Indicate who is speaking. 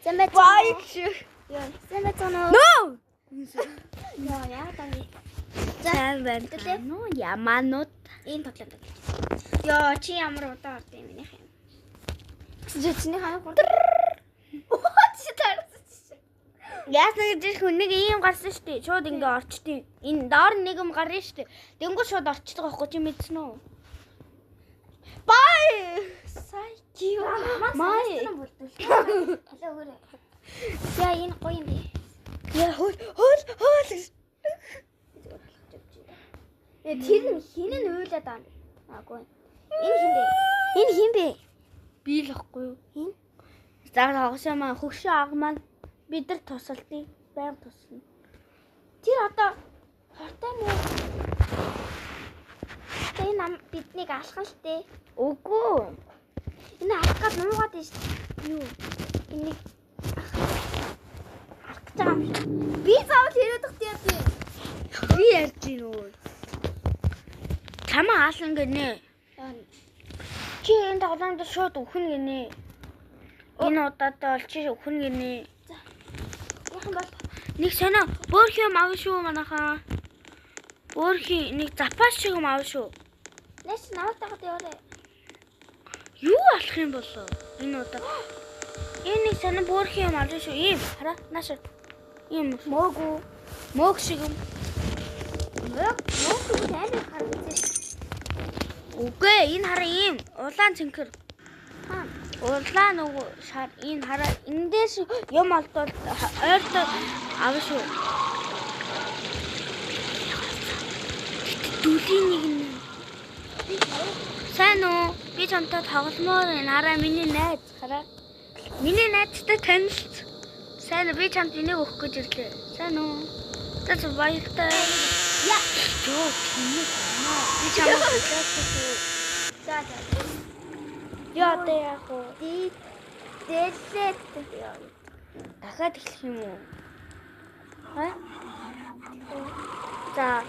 Speaker 1: Зэмбэ.
Speaker 2: Байг шиг.
Speaker 1: Яа, зэмбэ цоноо.
Speaker 2: No.
Speaker 1: Яа, тань.
Speaker 2: Сайн байна. Нуу ямаанууд.
Speaker 1: Энэ тоглоом. Яа, чи ямар удаа орд юм минийх юм. Чиний хаа хурд. Чи тарсан.
Speaker 2: Яасна гэж хүнийг ийм гарсан штэ. Шууд ингээ орчтыг. Энэ доор нэг юм гарна штэ. Тэнгүү шууд орчдөг байхгүй чи мэдсэн үү? Бай.
Speaker 1: Сайкио.
Speaker 2: Май.
Speaker 1: Алаа өөр. Яа, энэ гоё юм би.
Speaker 2: Яа хөл.
Speaker 1: Тэр нь хин нь уйлаад байна. Аагүй. Энэ хин бэ?
Speaker 2: Би л ахгүй юу? Хин? За хагшаа маань хөгшөө аг маань бид нар тусалдгийг байнга тусна.
Speaker 1: Тэр одоо хортой мó. Тэр нам биднийг алхан л тээ.
Speaker 2: Үгүй.
Speaker 1: Энэ алах гад нуугаад байна шүү. Юу? Энийг алах гэж байгаа юм шиг. Би заавал хэрэг тахтаа тий.
Speaker 2: Би ярьж гин үү? Чамаа хаална гинэ. Чи энэ тоглоомд шууд өхнө гинэ. Энэ удаатай бол чи өхнө гинэ.
Speaker 1: Яхан бол
Speaker 2: Нэг сонио бөөрхий мав шүү манайхаа. Бөөрхий нэг запас шиг мав шүү.
Speaker 1: нэс наваад тахад яваарэ.
Speaker 2: Юу алах юм болоо? Энэ удаа. Энэ нэг сонио бөөрхий мав шүү. Ийм хараа нааш. Ийм мөг шиг юм.
Speaker 1: Мөг тань харагдсан.
Speaker 2: Үгүй энэ хараа ийм улаан цэнхэр.
Speaker 1: Хаа.
Speaker 2: Улаан нөгөө шар энэ хараа эндээс юм олдвол ойртоо авна шүү. Дүлийн нэг нь. Сайн уу? Би чамтай тогломоор энэ хараа миний найз хараа. Миний найзтай танилц. Сайн уу? Би чамд энийг өгөх гэж ирлээ. Сайн уу? Тэс баяртай.
Speaker 1: Яа.
Speaker 2: Жоо чиний байна. Би чамд хэлээгүй.
Speaker 1: За.
Speaker 2: Яа дээ яг уу.
Speaker 1: Дээлээд
Speaker 2: Дахиад эхлэх юм уу? Хай? За